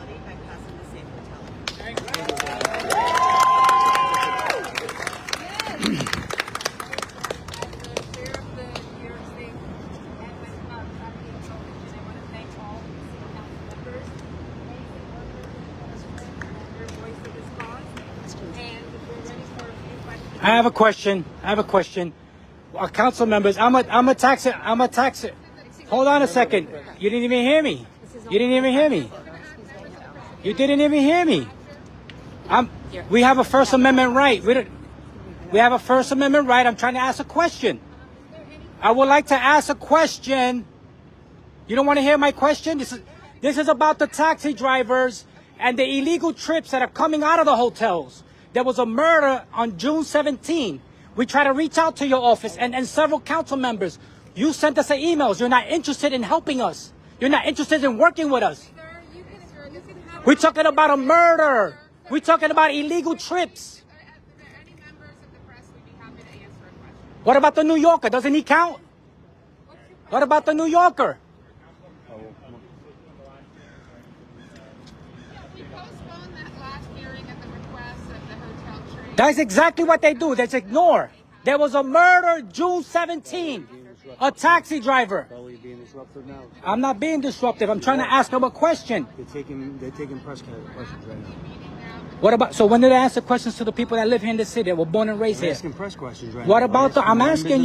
hospitality by passing the safe hotel. I have a question. Council members, I'm a tax it. Hold on a second. You didn't even hear me. You didn't even hear me. We have a First Amendment right. We have a First Amendment right. I'm trying to ask a question. I would like to ask a question. You don't want to hear my question? This is about the taxi drivers and the illegal trips that are coming out of the hotels. There was a murder on June 17. We try to reach out to your office and several council members. You sent us emails. You're not interested in helping us. You're not interested in working with us. We're talking about a murder. We're talking about illegal trips. What about the New Yorker? Doesn't he count? What about the New Yorker? That's exactly what they do. They just ignore. There was a murder June 17. A taxi driver. I'm not being disruptive. I'm trying to ask them a question. They're taking press questions right now. What about, so when did I ask the questions to the people that live here in the city that were born and raised here? Asking press questions right what now. About I'm asking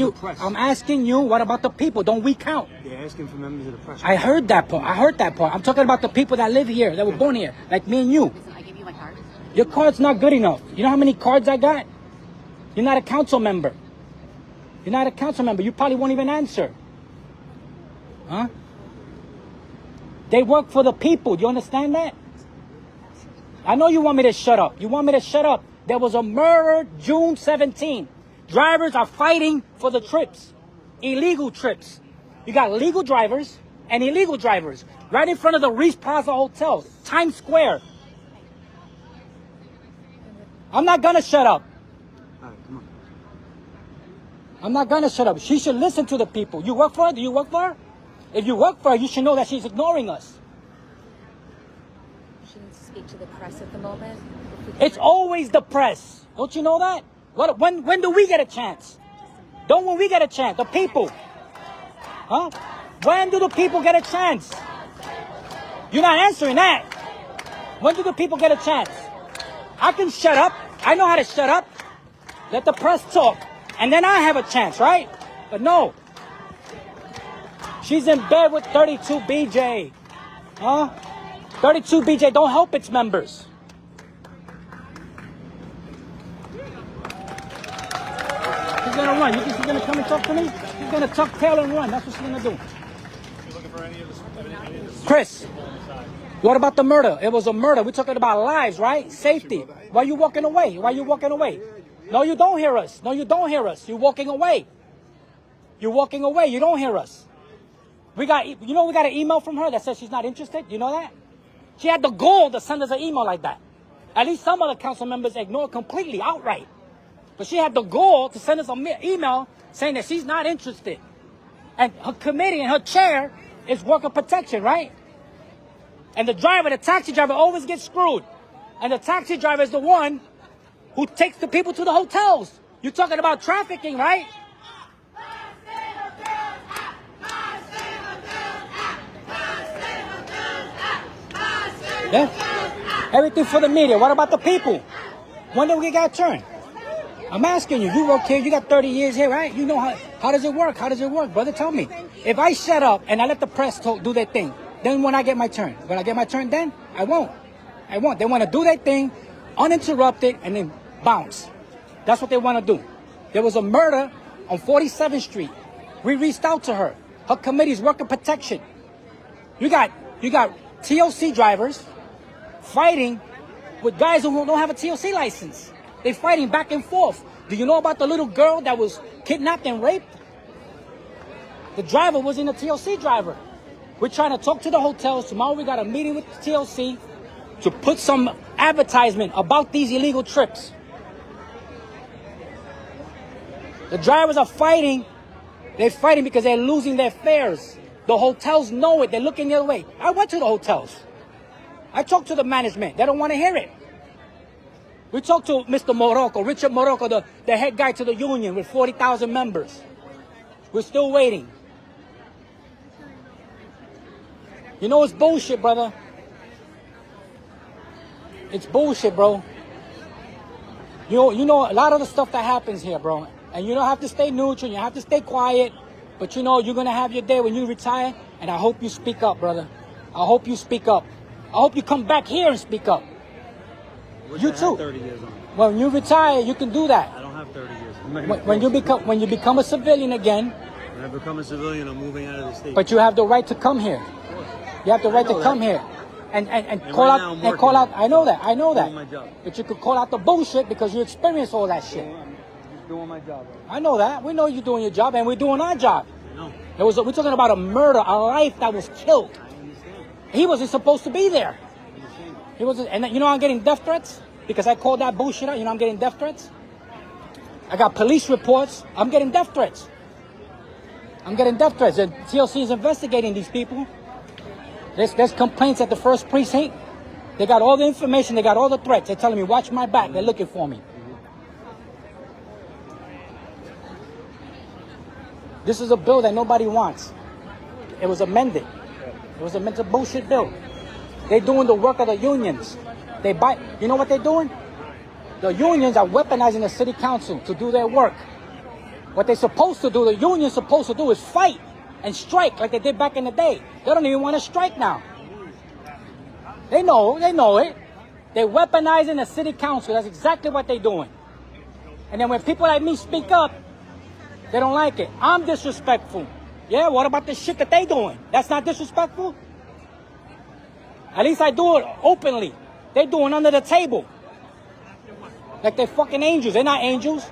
you, what about the people? Don't we count? They're asking for members of the press. I heard that part. I'm talking about the people that live here, that were born here, like me and you. I give you my card. Your card's not good enough. You know how many cards I got? You're not a council member. You're not a council member. You probably won't even answer. Huh? They work for the people. Do you understand that? I know you want me to shut up. There was a murder June 17. Drivers are fighting for the trips. Illegal trips. You got legal drivers and illegal drivers right in front of the Reese Plaza Hotel, Times Square. I'm not gonna shut up. All right, come on. I'm not gonna shut up. She should listen to the people. You work for her? Do you work for her? If you work for her, you should know that she's ignoring us. She needs to speak to the press at the moment. It's always the press. Don't you know that? When do we get a chance? When we get a chance? The people. Huh? When do the people get a chance? You're not answering that. When do the people get a chance? I can shut up. I know how to shut up. Let the press talk. And then I have a chance, right? But no. She's in bed with 32 BJ. Huh? 32 BJ don't help its members. She's gonna run. You think she's gonna come and talk to me? She's gonna tuck tail and run. That's what she's gonna do. Chris, what about the murder? It was a murder. We're talking about lives, right? Safety. Why are you walking away? No, you don't hear us. You're walking away. You don't hear us. We got an email from her that says she's not interested. You know that? She had the gall to send us an email like that. At least some of the council members ignore completely, outright. But she had the gall to send us an email saying that she's not interested. And her committee and her chair is worker protection, right? And the taxi driver always gets screwed. And the taxi driver is the one who takes the people to the hotels. You're talking about trafficking, right? Yeah. Everything for the media. What about the people? When do we get a turn? I'm asking you. You work here. You got 30 years here, right? You know how does it work? Brother? Tell me. If I shut up and I let the press do their thing, then when I get my turn? When I get my turn then? I won't. They want to do their thing, uninterrupted, and then bounce. That's what they want to do. There was a murder on 47th Street. We reached out to her. Her committee's worker protection. You got TOC drivers fighting with guys who don't have a TOC license. They're fighting back and forth. Do you know about the little girl that was kidnapped and raped? The driver wasn't a TOC driver. We're trying to talk to the hotels. Tomorrow we got a meeting with the TOC to put some advertisement about these illegal trips. The drivers are fighting. They're fighting because they're losing their fares. The hotels know it. They're looking the other way. I went to the hotels. I talked to the management. They don't want to hear it. We talked to Mr. Morocco, Richard Morocco, the head guy to the union with 40,000 members. We're still waiting. You know it's bullshit, brother. It's bullshit, bro. You know a lot of the stuff that happens here, bro. And you don't have to stay neutral. You have to stay quiet. But you know you're going to have your day when you retire. And I hope you speak up, brother. I hope you speak up. I hope you come back here and speak up. You too. 30 years on. When you retire, you can do that. I don't have 30 years. When you become a civilian again. When I become a civilian, I'm moving out of the state. But you have the right to come here. You have the right to come here. And call right out now I'm and call out. working. I know that. I know that. Doing my job. But you could call out the bullshit because you experience all that shit. I'm doing my job. I know that. We know you're doing your job, and we're doing our job. No. We're talking about a murder, a life that was killed. I understand. He wasn't supposed to be there. I understand. He wasn't. And you know I'm getting death threats because I called that bullshit out. You know I'm getting death threats. I got police reports. I'm getting death threats. I'm getting death threats. And TLC is investigating these people. There's complaints at the first precinct. They got all the information. They got all the threats. They're telling me, watch my back. They're looking for me. This is a bill that nobody wants. It was amended. It was a bullshit bill. They're doing the work of the unions. You know what they're doing? The unions are weaponizing the city council to do their work. What they're supposed to do, the union's supposed to do is fight and strike like they did back in the day. They don't even want to strike now. They know it. They're weaponizing the city council. That's exactly what they're doing. And then when people like me speak up, they don't like it. I'm disrespectful. Yeah, what about the shit that they doing? That's not disrespectful? At least I do it openly. They're doing under the table. Like they're fucking angels. They're not angels.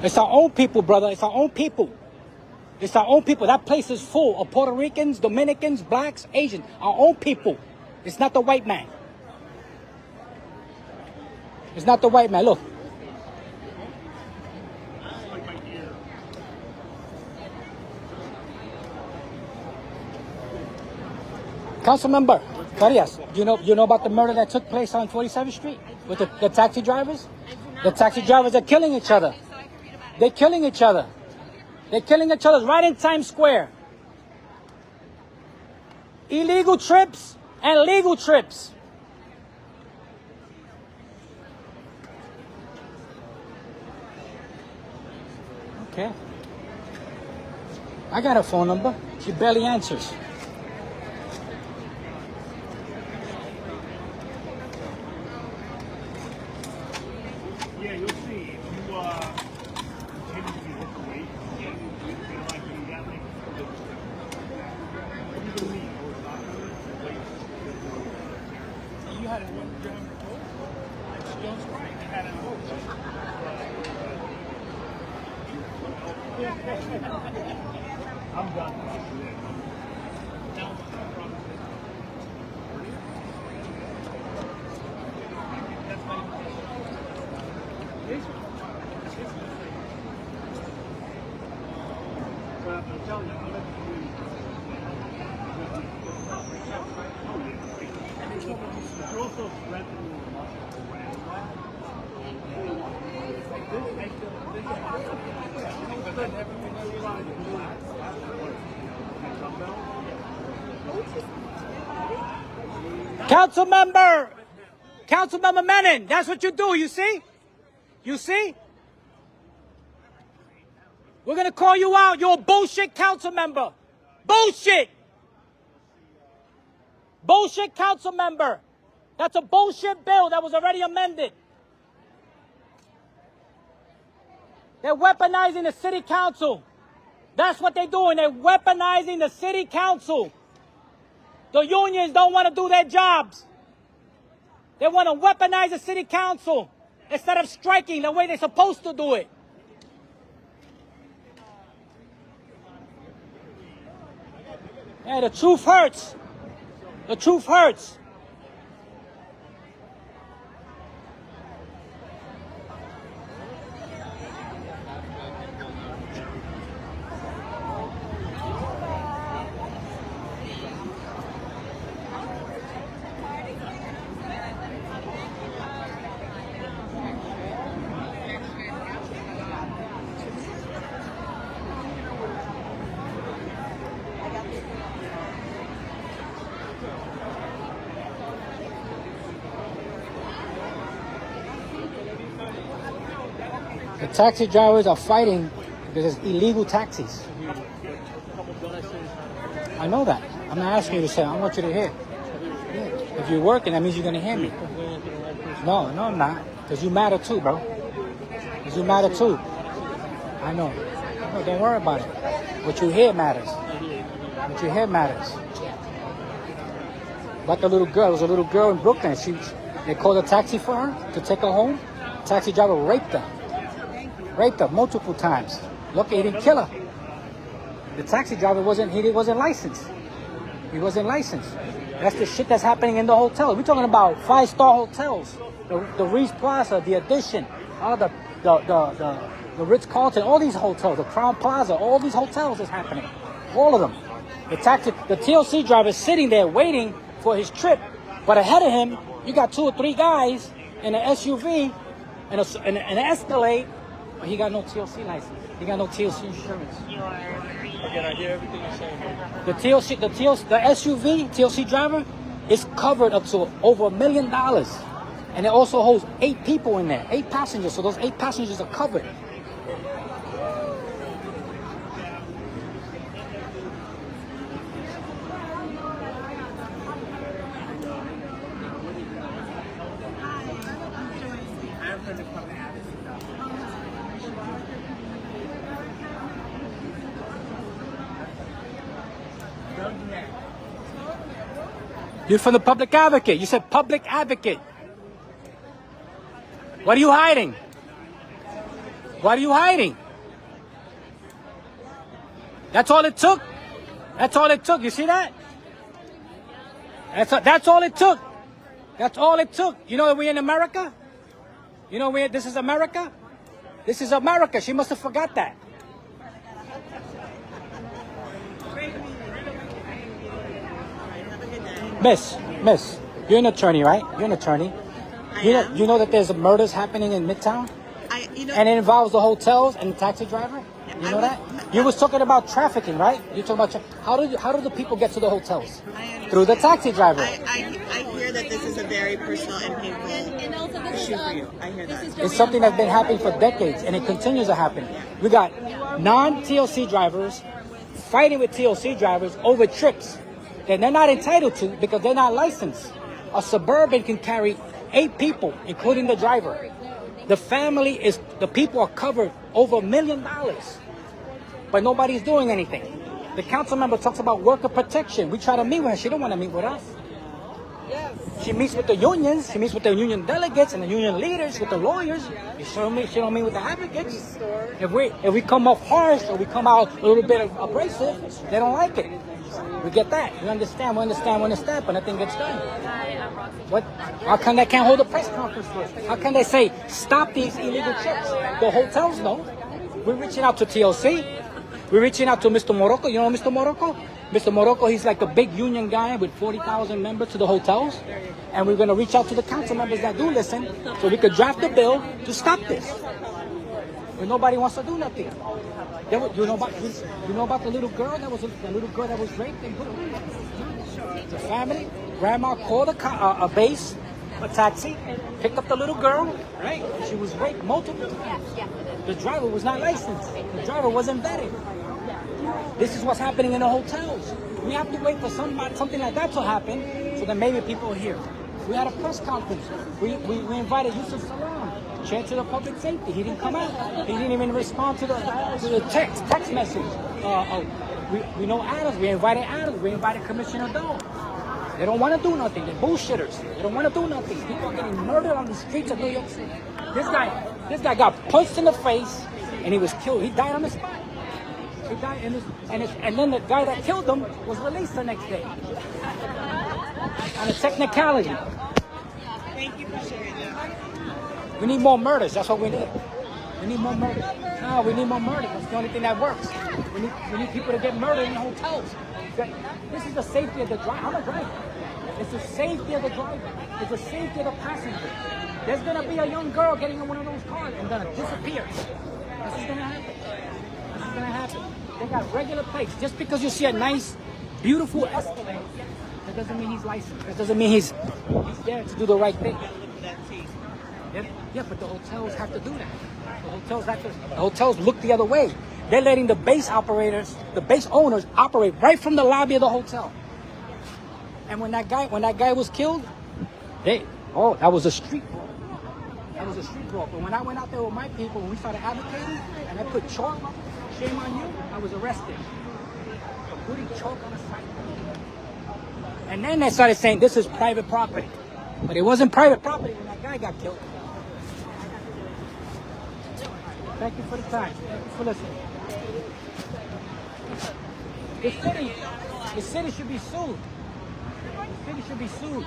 It's our own people, brother. It's our own people. It's our own people. That place is full of Puerto Ricans, Dominicans, blacks, Asians. Our own people. It's not the white man. It's not the white man. Look. Councilmember Farias, you know about the murder that took place on 47th Street with the taxi drivers? The taxi drivers are killing each other. They're killing each other. They're killing each other right in Times Square. Illegal trips and legal trips. Okay. I got her phone number. She barely answers. Yeah, you'll see. If you continue to hit the weight, you feel like you got like what are you gonna need? Or not weight. You had a one gram report? That's right. You had a I'm done. Councilmember Menin, that's what you do, you see? You see? We're going to call you out. You're a bullshit council member. Bullshit. Bullshit council member. That's a bullshit bill that was already amended. They're weaponizing the city council. That's what they're doing. They're weaponizing the city council. The unions don't want to do their jobs. They want to weaponize the city council instead of striking the way they're supposed to do it. Yeah, the truth hurts. The truth hurts. The taxi drivers are fighting because it's illegal taxis. I know that. I'm not asking you to say. I want you to hear. Yeah. If you're working, that means you're gonna hear me. No, I'm not. Because you matter too, bro. Because you matter too. I know. No, don't worry about it. What you hear matters. What you hear matters. About the little girl. There was a little girl in Brooklyn. They called a taxi for her to take her home. The taxi driver raped her. Raped her multiple times. Look, he didn't kill her. The taxi driver wasn't licensed. He wasn't licensed. That's the shit that's happening in the hotel. We're talking about 5-star hotels. The Reese Plaza, the Edition, all the Ritz-Carlton, all these hotels, the Crown Plaza, all these hotels is happening. All of them. The TLC driver is sitting there waiting for his trip. But ahead of him, you got 2 or 3 guys in an SUV and an Escalade. But he got no TLC license. He got no TLC insurance. Again, I hear everything you're saying. The SUV, TLC driver, is covered up to over $1 million. And it also holds 8 people in there, 8 passengers. So those 8 passengers are covered. You're from the public advocate. You said public advocate. What are you hiding? What are you hiding? That's all it took. That's all it took. You see that? That's all it took. That's all it took. You know that we're in America? You know this is America? This is America. She must have forgot that. Miss, you're an attorney, right? You're an attorney. You know that there's murders happening in Midtown? And it involves the hotels and the taxi driver? You know that? You was talking about trafficking, right? You're talking about how do the people get to the hotels? Through the taxi driver. I hear that this is a very personal and painful issue for you. I hear that. It's something that's been happening for decades, and it continues to happen. We got non-TLC drivers fighting with TLC drivers over trips that they're not entitled to because they're not licensed. A Suburban can carry 8 people, including the driver. The people are covered over $1 million, but nobody's doing anything. The council member talks about worker protection. We try to meet with her. She don't want to meet with us. Yes. She meets with the unions. She meets with the union delegates and the union leaders, with the lawyers. She don't meet with the advocates. If we come off harsh or we come out a little bit abrasive, they don't like it. We get that. We understand, but nothing gets done. What? How come they can't hold a press conference first? How can they say, stop these illegal trips? The hotels know. We're reaching out to TLC. We're reaching out to Mr. Morocco. You know Mr. Morocco? Mr. Morocco, he's like a big union guy with 40,000 members to the hotels. And we're going to reach out to the council members that do listen so we could draft a bill to stop this. But nobody wants to do nothing. You know about the little girl that was raped and put away? The family, grandma called a base, a taxi, picked up the little girl, right? She was raped multiple times. The driver was not licensed. The driver wasn't vetted. This is what's happening in the hotels. We have to wait for something like that to happen, so that maybe people will hear. We had a press conference. We invited Yusuf Salam, chair to the public safety. He didn't come out. He didn't even respond to the text message. We know Adams. We invited Adams. We invited Commissioner Doe. They don't want to do nothing. They're bullshitters. They don't want to do nothing. People are getting murdered on the streets of New York City. This guy got punched in the face, and he was killed. He died on the spot. He died, and then the guy that killed him was released the next day. On a technicality. Thank you for sharing that. We need more murders. That's what we need. We need more murders. No, we need more murders. That's the only thing that works. We need people to get murdered in hotels. This is the safety of the driver. I'm a driver. It's the safety of the driver. It's the safety of the passenger. There's going to be a young girl getting in one of those cars and going to disappear. This is going to happen. This is going to happen. They got regular plates. Just because you see a nice, beautiful Escalade, that doesn't mean he's licensed. That doesn't mean he's there to do the right thing. Yeah, but the hotels have to do that. The hotels look the other way. They're letting the base operators, the base owners, operate right from the lobby of the hotel. And when that guy was killed, that was a street brawl. That was a street brawl. But when I went out there with my people, when we started advocating, and I put chalk, shame on you, I was arrested for putting chalk on a site. And then they started saying this is private property. But it wasn't private property when that guy got killed. Thank you for the time. Thank you for listening. The city should be sued. The city should be sued.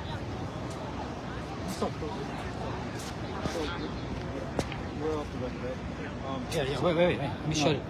So cool. We're off the record. Yeah, wait. Let me show you.